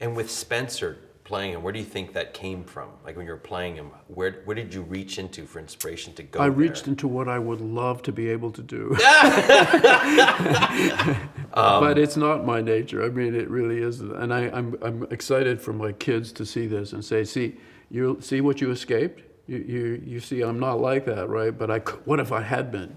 And with Spencer playing him, where do you think that came from? Like when you were playing him, where did you reach into for inspiration to go I there? reached into what I would love to be able to do. But it's not my nature. I mean, it really isn't. And I'm excited for my kids to see this and say, see what you escaped? You see, I'm not like that, right? But what if I had been?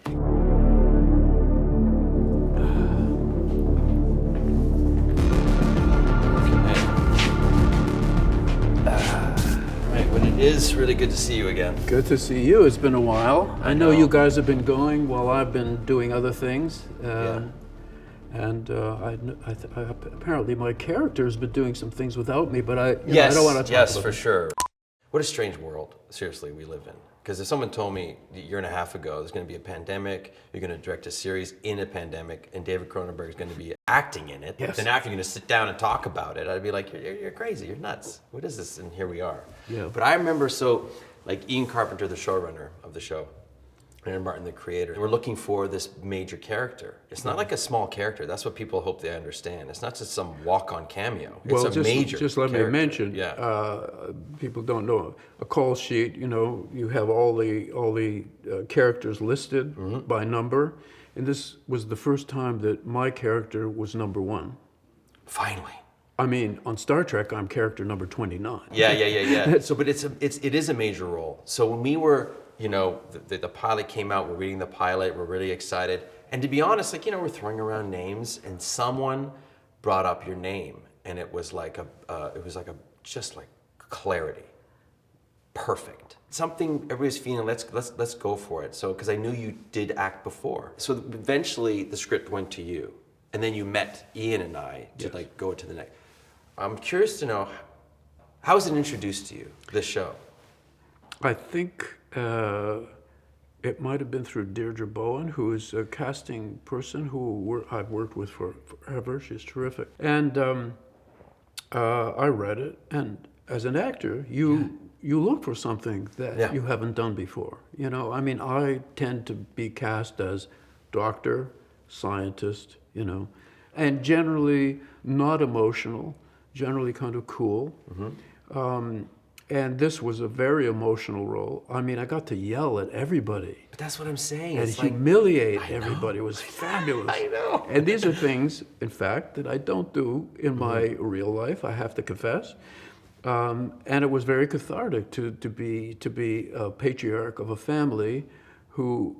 It is really good to see you again. Good to see you. It's been a while. I know you guys have been going while I've been doing other things. And apparently my character has been doing some things without me, but I don't want to talk Yes, about for it. Sure. What a strange world, seriously, we live in. Because if someone told me a year and a half ago there's going to be a pandemic, you're going to direct a series in a pandemic, and David Cronenberg is going to be acting in it, Yes. then after you're going to sit down and talk about it, I'd be like, you're crazy, you're nuts. What is this? And here we are. Yeah. But I remember, like Ian Carpenter, the showrunner of the show, and Martin, the creator, we're looking for this major character. It's not like a small character. That's what people hope they understand. It's not just some walk-on cameo. It's major just let character. me mention, people don't know, a call sheet, you have all the characters listed by number, and this was the first time that my character was number 1. Finally. I mean, on Star Trek, I'm character number 29. Yeah. So, but it is a major role. So when we were, the pilot came out, we're reading the pilot, we're really excited. And to be honest, we're throwing around names, and someone brought up your name, and it was like just like clarity, perfect. Something everybody's feeling. Let's go for it. So because I knew you did act before, so eventually the script went to you, and then you met Ian and I to go to the next. I'm curious to know, how was it introduced to you, this show? I think it might have been through Deirdre Bowen, who is a casting person who I've worked with forever. She's terrific. And I read it, and as an actor, you look for something that you haven't done before. I mean, I tend to be cast as doctor, scientist, and generally not emotional, generally kind of cool. And this was a very emotional role. I mean, I got to yell at everybody. But that's what I'm saying. And it's humiliate everybody. It was fabulous. I know. And these are things, in fact, that I don't do in my real life, I have to confess. And it was very cathartic to be a patriarch of a family who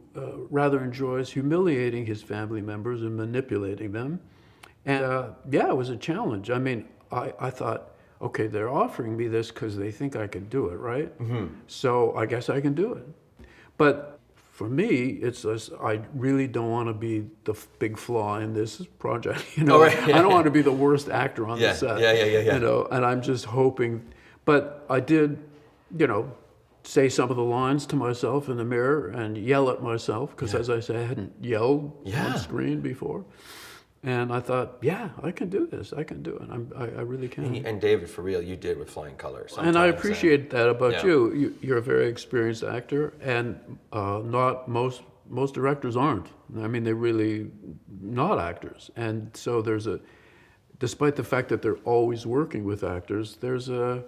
rather enjoys humiliating his family members and manipulating them. And it was a challenge. I mean, I thought, okay, they're offering me this because they think I can do it, right? So I guess I can do it. But for me, it's just, I really don't want to be the big flaw in this project. I don't want to be the worst actor on the set. And I'm just hoping. But I did, say some of the lines to myself in the mirror and yell at myself because, as I say, I hadn't yelled on screen before. And I thought, I can do this. I can do it. I really can. And David, for real, you did with flying colors. And I appreciate that about you. You're a very experienced actor, and not most directors aren't. I mean, they're really not actors. And so despite the fact that they're always working with actors, there's a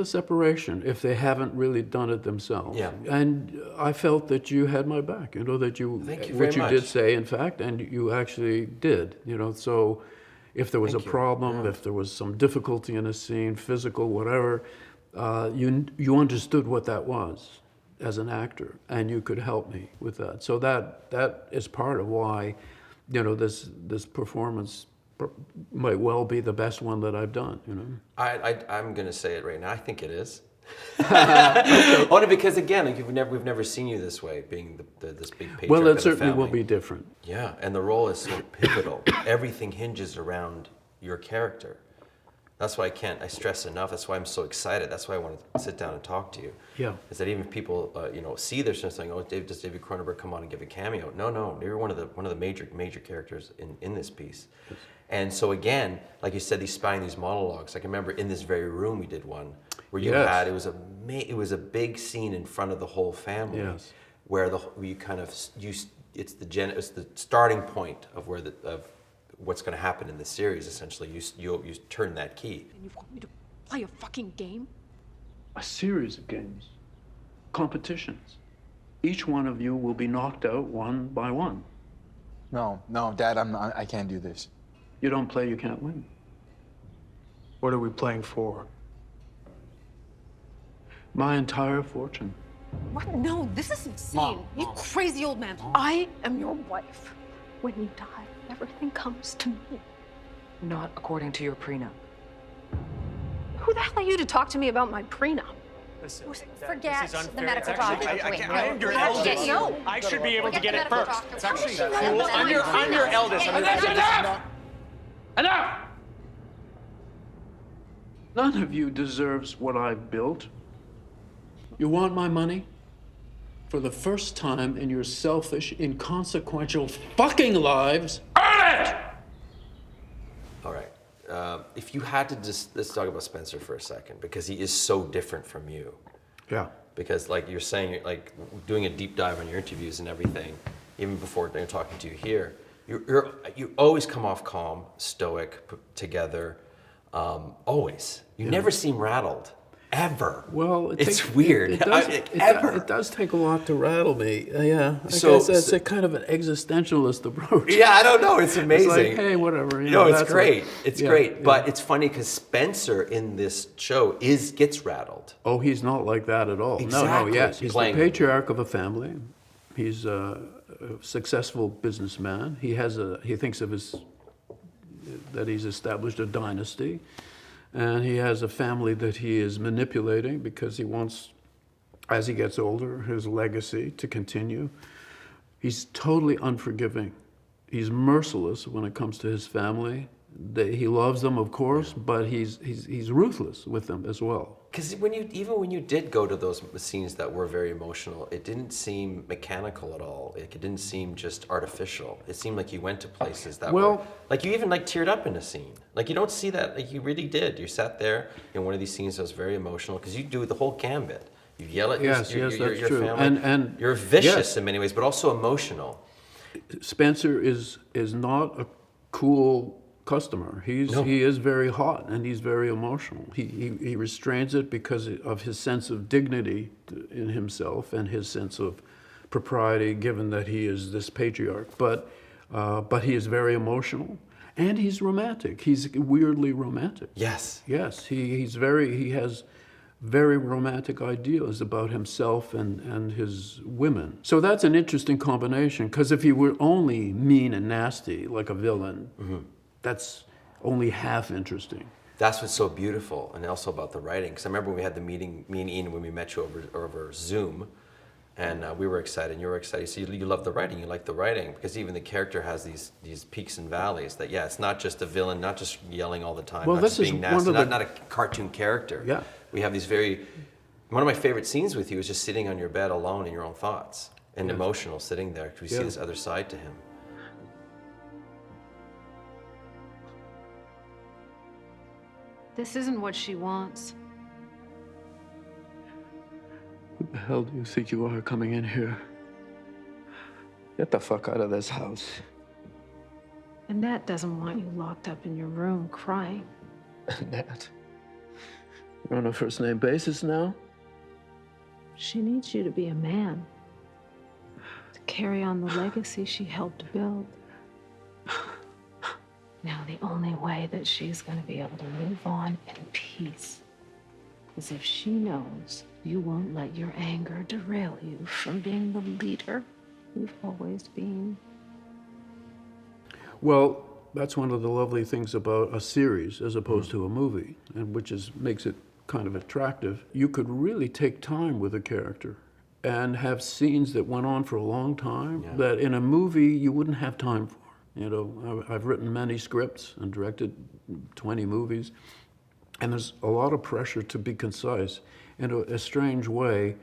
separation if they haven't really done it themselves. And I felt that you had my back, that you, Thank you what very you much. did say, in fact, and you actually did, so if there was a problem, if there was some difficulty in a scene, physical, whatever, you understood what that was as an actor, and you could help me with that. So that is part of why, this performance might well be the best one that I've done. I'm going to say it right now. I think it is. Only because, again, we've never seen you this way, being this big patriarch. Well, of it the certainly will family. be different. Yeah, and the role is so pivotal. Everything hinges around your character. That's why I stress enough. That's why I'm so excited. That's why I want to sit down and talk to you. Yeah. Is that even if people, see this and saying, does David Cronenberg come on and give a cameo? No. You're one of the major characters in this piece. Yes. And so again, like you said, these monologues. I can remember in this very room we did one where you had, it was a big scene in front of the whole family. Yes. Where it's the starting point of what's going to happen in the series. Essentially, you turn that key. And you want me to play a fucking game? A series of games, competitions. Each one of you will be knocked out one by one. No, Dad, I can't do this. You don't play, you can't win. What are we playing for? My entire fortune. What? No, this is insane. Mom, You Mom. crazy old man. I am your wife. When you die, everything comes to me. Not according to your prenup. Who the hell are you to talk to me about my prenup? Listen, Forget this is unfair. the medical It's actually- doctor. I'm your How'd you eldest. get no? I should be able to Forget get the it medical first. doctor. It's How actually does she know cool. that I'm your eldest. That's enough! Enough! None of you deserves what I've built. You want my money? For the first time in your selfish, inconsequential fucking lives, earn it! All right. If you had to just, let's talk about Spencer for a second, because he is so different from you. Yeah. Because like you're saying, like doing a deep dive on your interviews and everything, even before they're talking to you here, you always come off calm, stoic, put together, always. You never seem rattled, ever. Well, it's weird. It does take a lot to rattle me. Yeah. I So- guess that's a kind of an existentialist approach. Yeah, I don't know. It's amazing. It's like, hey, whatever. You No, know, it's that's great. a- It's yeah, great. yeah. But it's funny because Spencer in this show gets rattled. Oh, he's not like that at all. No, Exactly. yes. He's Playing- the patriarch of a family. He's a successful businessman. He thinks of that he's established a dynasty. And he has a family that he is manipulating because he wants, as he gets older, his legacy to continue. He's totally unforgiving. He's merciless when it comes to his family. He loves them, of course, but he's ruthless with them as well. Because when you did go to those scenes that were very emotional, it didn't seem mechanical at all. It didn't seem just artificial. It seemed like you went to places that were like you even like teared up in a scene. Like you don't see that. Like you really did. You sat there in one of these scenes that was very emotional because you do the whole gambit. You yell at Yes, your that's true. family. And you're vicious yes. in many ways, but also emotional. Spencer is not a cool customer. He is very hot and he's very emotional. He restrains it because of his sense of dignity in himself and his sense of propriety, given that he is this patriarch. But he is very emotional and he's romantic. He's weirdly romantic. Yes. Yes, he has very romantic ideas about himself and his women. So that's an interesting combination, because if he were only mean and nasty, like a villain, that's only half interesting. That's what's so beautiful, and also about the writing. Because I remember when we had the meeting, me and Ian, when we met you over Zoom, and we were excited, and you were excited. So you love the writing, you like the writing, because even the character has these peaks and valleys. That it's not just a villain, not just yelling all the time, Well, not this just is being one nasty, of the- not a cartoon character. Yeah. We have these one of my favorite scenes with you is just sitting on your bed alone in your own thoughts and emotional, sitting there, because we see this other side to him. This isn't what she wants. Who the hell do you think you are coming in here? Get the fuck out of this house. Annette doesn't want you locked up in your room crying. Annette. You're on a first name basis now? She needs you to be a man. To carry on the legacy she helped build. Now, the only way that she's going to be able to move on in peace is if she knows you won't let your anger derail you from being the leader you've always been. Well, that's one of the lovely things about a series as opposed to a movie, and which makes it kind of attractive. You could really take time with a character and have scenes that went on for a long time that in a movie you wouldn't have time for. You know, I've written many scripts and directed 20 movies, and there's a lot of pressure to be concise. In a strange way,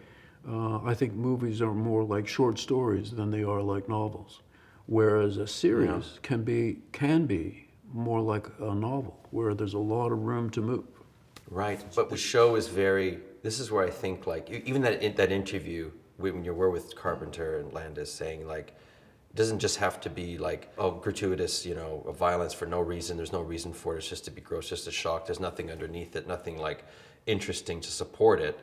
I think movies are more like short stories than they are like novels, whereas a series can be more like a novel, where there's a lot of room to move. Right, but the show is this is where I think, like, even that interview when you were with Carpenter and Landis saying, like, It doesn't just have to be like, oh, gratuitous, you know, violence for no reason. There's no reason for it. It's just to be gross, just a shock. There's nothing underneath it, nothing like interesting to support it.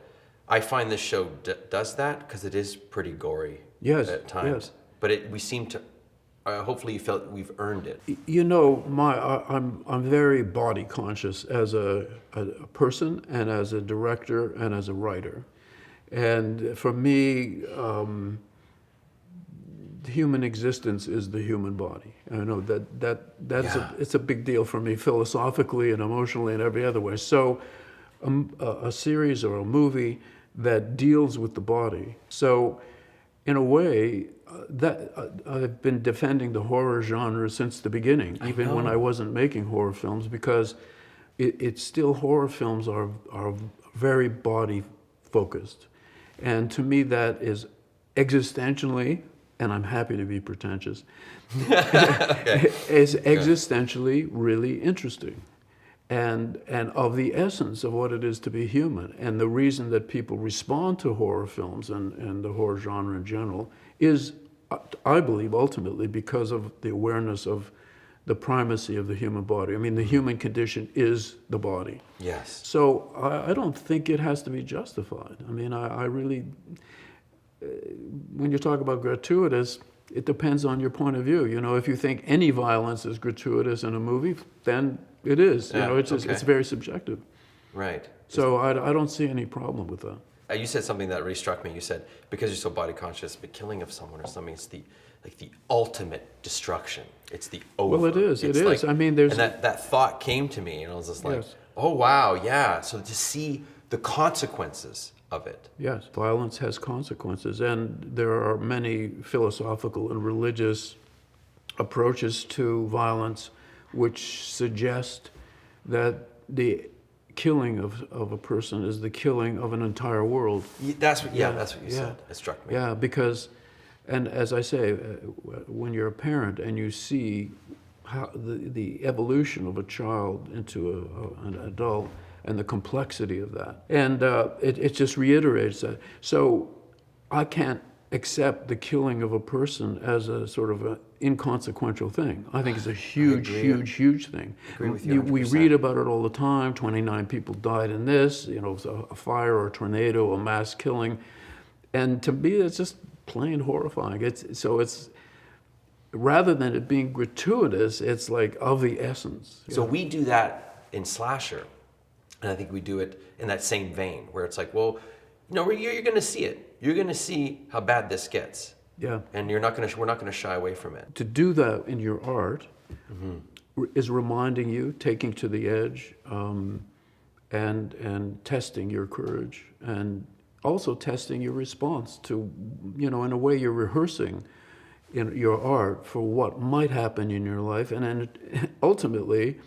I find this show does that because it is pretty gory at times. Yes. But we seem to, hopefully you felt we've earned it. You know, I'm very body conscious as a person and as a director and as a writer. And for me, human existence is the human body. I know it's a big deal for me philosophically and emotionally and every other way. So a series or a movie that deals with the body. So in a way, I've been defending the horror genre since the beginning, even when I wasn't making horror films, because it's still, horror films are very body focused. And to me, that is existentially, and I'm happy to be pretentious, is existentially really interesting. And of the essence of what it is to be human. And the reason that people respond to horror films and the horror genre in general is, I believe, ultimately because of the awareness of the primacy of the human body. I mean, the human condition is the body. Yes. So I don't think it has to be justified. I mean, I really, when you talk about gratuitous, it depends on your point of view. You know, if you think any violence is gratuitous in a movie, then it is. Yeah, You know, it's very subjective. Right. So I don't see any problem with that. You said something that really struck me. You said, because you're so body conscious, the killing of someone or something is the ultimate destruction. It's the over. Well, it is. It's It is. I mean, there's... And that thought came to me, and I was just like, Yes. oh, wow, yeah. So to see the consequences of it. Yes, violence has consequences, and there are many philosophical and religious approaches to violence which suggest that the killing of a person is the killing of an entire world. That's what you said. It struck me. Yeah, because, and as I say, when you're a parent and you see how the evolution of a child into an adult and the complexity of that, and it just reiterates that. So I can't accept the killing of a person as a sort of an inconsequential thing. I think it's a huge thing. I agree with you 100%. We read about it all the time. 29 people died in this, you know, a fire or a tornado, a mass killing. And to me, it's just plain horrifying. It's rather than it being gratuitous, it's like of the essence. So we do that in Slasher, and I think we do it in that same vein, where it's like, well, you know, you're going to see it. You're going to see how bad this gets. Yeah. And we're not going to shy away from it. To do that in your art is reminding you, taking to the edge, and testing your courage, and also testing your response to, you know, in a way you're rehearsing in your art for what might happen in your life, and then ultimately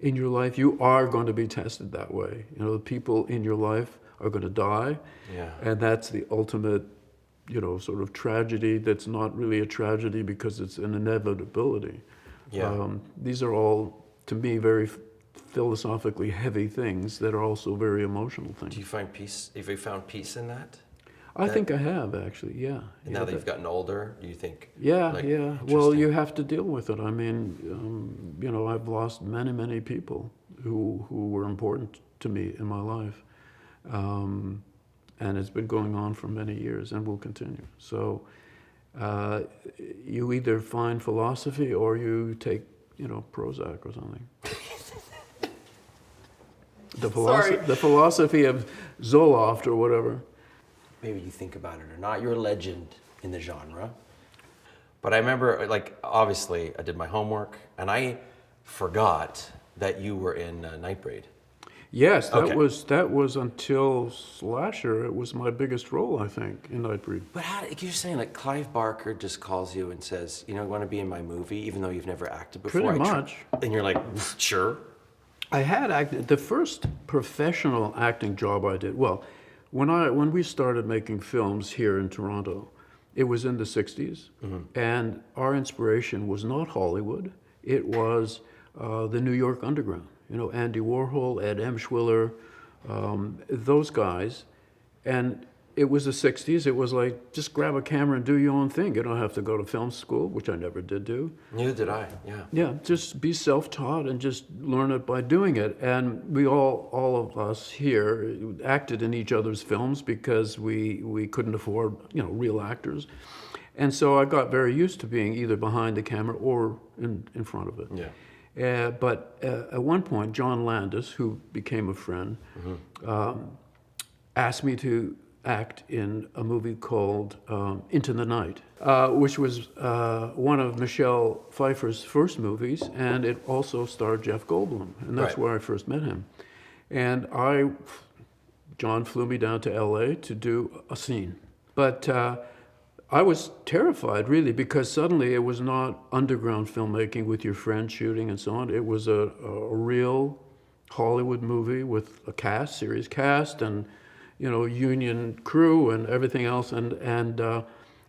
in your life you are going to be tested that way. You know, the people in your life are going to die, and that's the ultimate, you know, sort of tragedy that's not really a tragedy because it's an inevitability. These are all, to me, very philosophically heavy things that are also very emotional things. Do you find peace? Have you found peace in that? I think I have, actually, yeah. And now that you've gotten older, do you think? Yeah. Well, interesting. you have to deal with it. I mean, you know, I've lost many people who were important to me in my life. And it's been going on for many years and will continue. So you either find philosophy or you take, you know, Prozac or something. The philosophy of Zoloft or whatever. Maybe you think about it or not, you're a legend in the genre. But I remember, like, obviously, I did my homework, and I forgot that you were in Nightbreed. Yes, that was until Slasher. It was my biggest role, I think, in Nightbreed. But you're saying, like, Clive Barker just calls you and says, you know, want to be in my movie, even though you've never acted before? Pretty much. And you're like, sure. I had acted. The first professional acting job I did, well, when we started making films here in Toronto, it was in the 60s, and our inspiration was not Hollywood. It was the New York Underground. You know, Andy Warhol, Ed Emshwiller, those guys. And it was the 60s. It was like, just grab a camera and do your own thing. You don't have to go to film school, which I never did do. Neither did I. Yeah. Yeah, just be self-taught and just learn it by doing it. And we all of us here acted in each other's films because we couldn't afford, real actors. And so I got very used to being either behind the camera or in front of it. Yeah. But at one point, John Landis, who became a friend, asked me to act in a movie called Into the Night, which was one of Michelle Pfeiffer's first movies, and it also starred Jeff Goldblum, and that's Right. where I first met him. And John flew me down to LA to do a scene. But I was terrified, really, because suddenly it was not underground filmmaking with your friends shooting and so on. It was a real Hollywood movie with a series cast, and union crew and everything else, and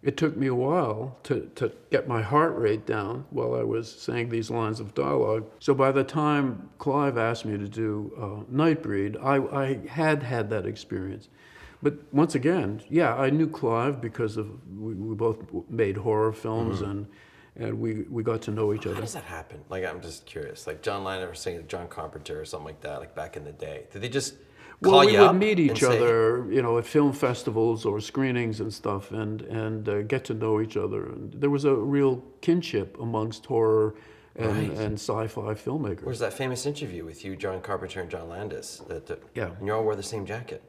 it took me a while to get my heart rate down while I was saying these lines of dialogue. So by the time Clive asked me to do Nightbreed, I had that experience. But once again, yeah, I knew Clive because we both made horror films, and we got to know each How other. does that happen? Like, I'm just curious. Like John Landis was saying John Carpenter or something like that, like back in the day. Did they just call Well, we you would up meet and each say, other, at film festivals or screenings and stuff, and get to know each other. And there was a real kinship amongst horror and sci-fi filmmakers. Where's that famous interview with you, John Carpenter and John Landis? Yeah. And you all wore the same jacket.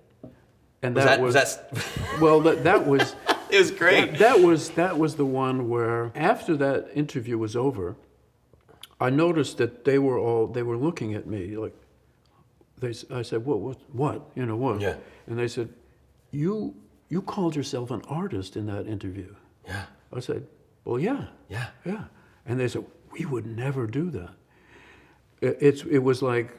And Was that well, that was it was great. that was the one where after that interview was over, I noticed that they were looking at me like. I said, what? What? Yeah. And they said, you called yourself an artist in that interview. Yeah. I said, well, yeah. Yeah. Yeah. And they said, we would never do that. It was like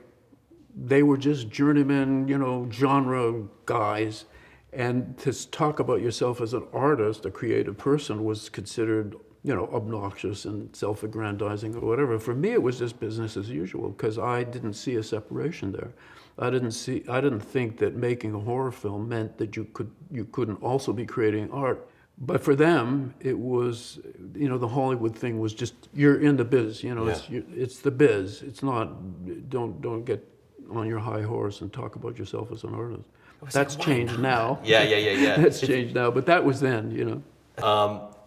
they were just journeyman, genre guys. And to talk about yourself as an artist, a creative person, was considered, obnoxious and self-aggrandizing or whatever. For me, it was just business as usual because I didn't see a separation there. I didn't think that making a horror film meant that you couldn't also be creating art. But for them, it was, the Hollywood thing was just, you're in the biz, it's the biz. It's not, don't get on your high horse and talk about yourself as an artist. That's changed now. Yeah. That's changed now, but that was then,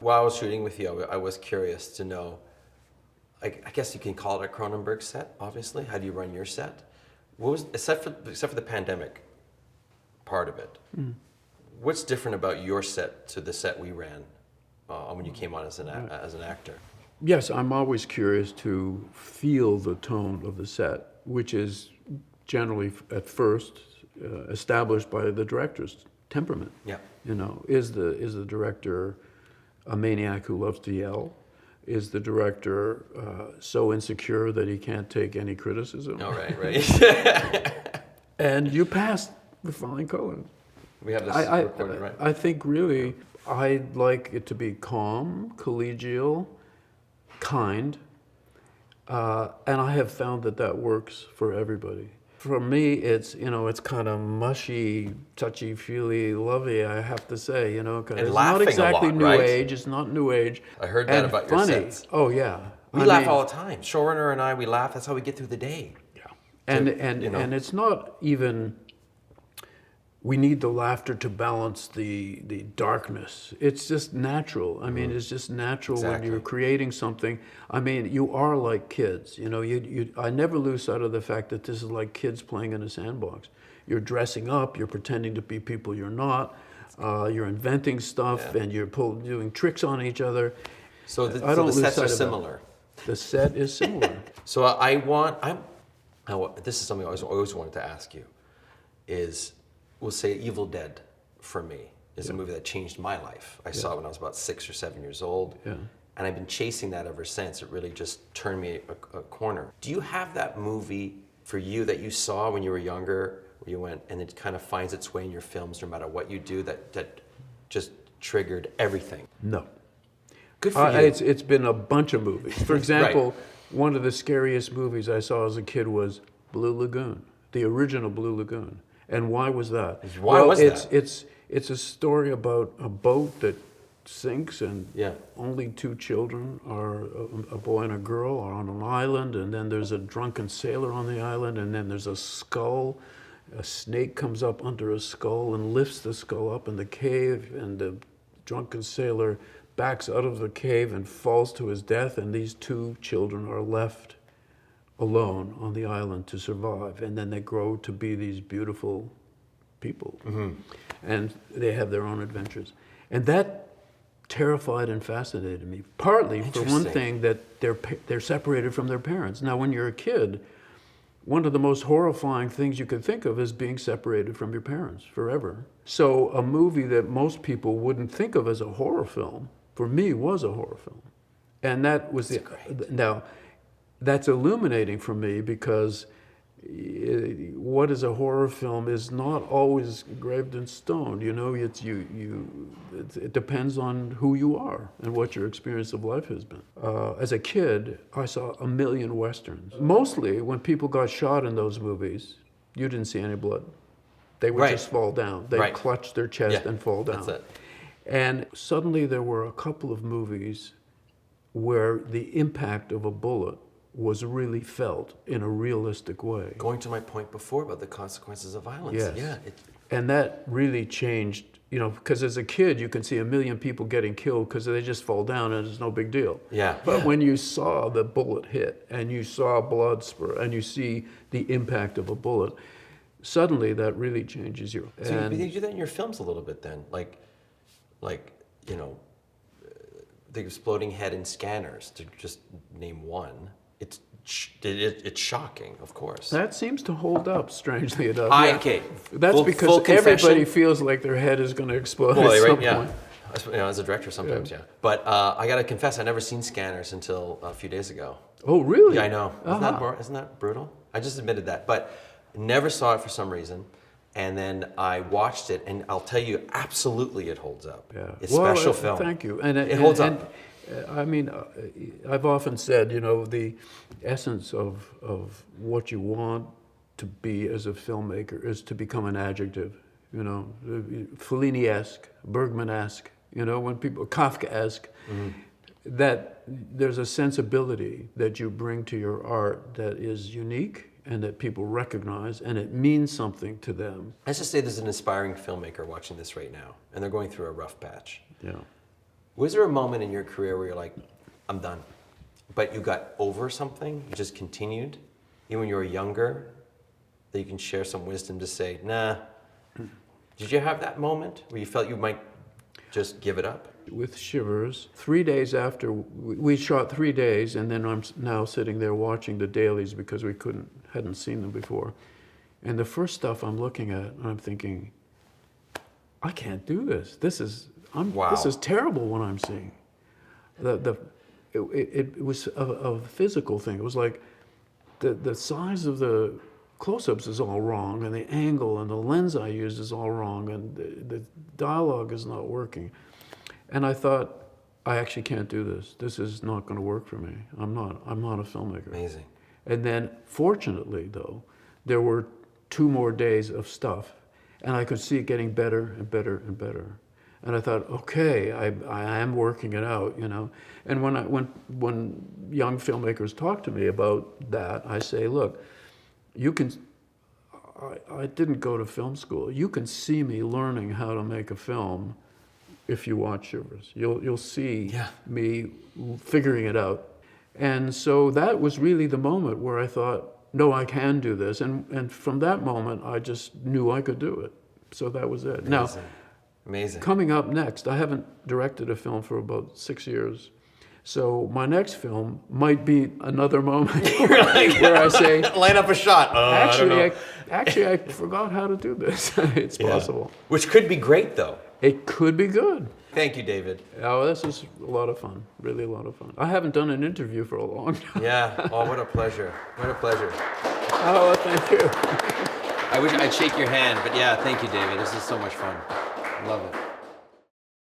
While I was shooting with you, I was curious to know, I guess you can call it a Cronenberg set, obviously. How do you run your set? What was, except for the pandemic part of it, what's different about your set to the set we ran when you came on as an actor? Yes, I'm always curious to feel the tone of the set, which is generally at first established by the director's temperament. Yeah. Is the director a maniac who loves to yell? Is the director so insecure that he can't take any criticism? Oh, right. And you pass with flying colors. We have this recorded, right? I think really I'd like it to be calm, collegial, kind, and I have found that works for everybody. For me, it's kind of mushy, touchy-feely, lovey, I have to say, because And it's laughing not exactly a lot, new right? age. It's not new age. I heard that and about your funny. sets. Oh yeah, We laugh all the time. Showrunner and I, we laugh. That's how we get through the day. Yeah, and it's not even. We need the laughter to balance the darkness. It's just natural. I mean, it's just natural Exactly. when you're creating something. I mean, you are like kids. I never lose sight of the fact that this is like kids playing in a sandbox. You're dressing up. You're pretending to be people you're not. You're inventing stuff, and you're doing tricks on each other. So I don't the lose sets sight are of that. similar. The set is similar. So this is something I always wanted to ask you, is, we'll say Evil Dead, for me, is a movie that changed my life. I saw it when I was about 6 or 7 years old, and I've been chasing that ever since. It really just turned me a corner. Do you have that movie for you that you saw when you were younger, where you went, and it kind of finds its way in your films no matter what you do, that just triggered everything? No. Good for you. It's been a bunch of movies. For example, one of the scariest movies I saw as a kid was Blue Lagoon, the original Blue Lagoon. And why was that? Why was that? It's a story about a boat that sinks, and Yeah. only two children are a boy and a girl are on an island, and then there's a drunken sailor on the island, and then there's a skull. A snake comes up under a skull and lifts the skull up in the cave, and the drunken sailor backs out of the cave and falls to his death, and these two children are left alone on the island to survive, and then they grow to be these beautiful people, and they have their own adventures. And that terrified and fascinated me, partly for one Interesting. thing, that they're separated from their parents. Now, when you're a kid, one of the most horrifying things you could think of is being separated from your parents forever. So a movie that most people wouldn't think of as a horror film, for me, was a horror film. And that was now, that's illuminating for me, because what is a horror film is not always engraved in stone. You know, it depends on who you are and what your experience of life has been. As a kid, I saw a million Westerns. Mostly, when people got shot in those movies, you didn't see any blood. They would Right. just fall down. They'd Right. clutch their chest Yeah, and fall down. that's it. And suddenly there were a couple of movies where the impact of a bullet was really felt in a realistic way. Going to my point before about the consequences of violence. Yes. Yeah. And that really changed, you know, because as a kid, you can see a million people getting killed because they just fall down and it's no big deal. Yeah. But when you saw the bullet hit and you saw blood spurt and you see the impact of a bullet, suddenly that really changes you. So And you do that in your films a little bit then, like you know, the exploding head in Scanners, to just name one. It's shocking, of course. that seems to hold up, strangely enough. Okay. That's Full because confession. everybody feels like their head is going to explode Well, at right, some yeah. point. You know, as a director, sometimes, yeah. But I gotta confess, I never seen Scanners until a few days ago. Oh, really? Yeah, I know. Uh-huh. Isn't that brutal? I just admitted that, but never saw it for some reason. And then I watched it, and I'll tell you, absolutely, it holds up. Yeah. It's Well, special film. Thank you. It holds up. I mean, I've often said, you know, the essence of what you want to be as a filmmaker is to become an adjective. You know, Fellini-esque, Bergman-esque. You know, when people Kafka-esque. That there's a sensibility that you bring to your art that is unique and that people recognize, and it means something to them. Let's just say there's an inspiring filmmaker watching this right now, and they're going through a rough patch. Yeah. Was there a moment in your career where you're like, I'm done, but you got over something, you just continued, even when you were younger, that you can share some wisdom to say, nah. Did you have that moment where you felt you might just give it up? With Shivers, 3 days after, we shot 3 days, and then I'm now sitting there watching the dailies because we hadn't seen them before. And the first stuff I'm looking at, I'm thinking, I can't do this. This is terrible what I'm seeing. It was a physical thing. It was like the size of the close-ups is all wrong, and the angle and the lens I used is all wrong, and the dialogue is not working. And I thought, I actually can't do this. This is not going to work for me. I'm not a filmmaker. Amazing. And then, fortunately, though, there were 2 more days of stuff, and I could see it getting better and better and better. And I thought, okay, I am working it out, you know. And when young filmmakers talk to me about that, I say, look, you can. I didn't go to film school. You can see me learning how to make a film. If you watch Shivers, you'll see me figuring it out. And so that was really the moment where I thought, no, I can do this. And from that moment, I just knew I could do it. So that was it. Amazing. Now, Amazing. coming up next, I haven't directed a film for about 6 years. So my next film might be another moment where I say, line up a shot. I don't know. actually, I forgot how to do this. It's possible. Which could be great, though. It could be good. Thank you, David. Oh, this is a lot of fun. Really a lot of fun. I haven't done an interview for a long time. Yeah. Oh, what a pleasure. What a pleasure. Oh, thank you. I wish I'd shake your hand, but yeah, thank you, David. This is so much fun. Love it.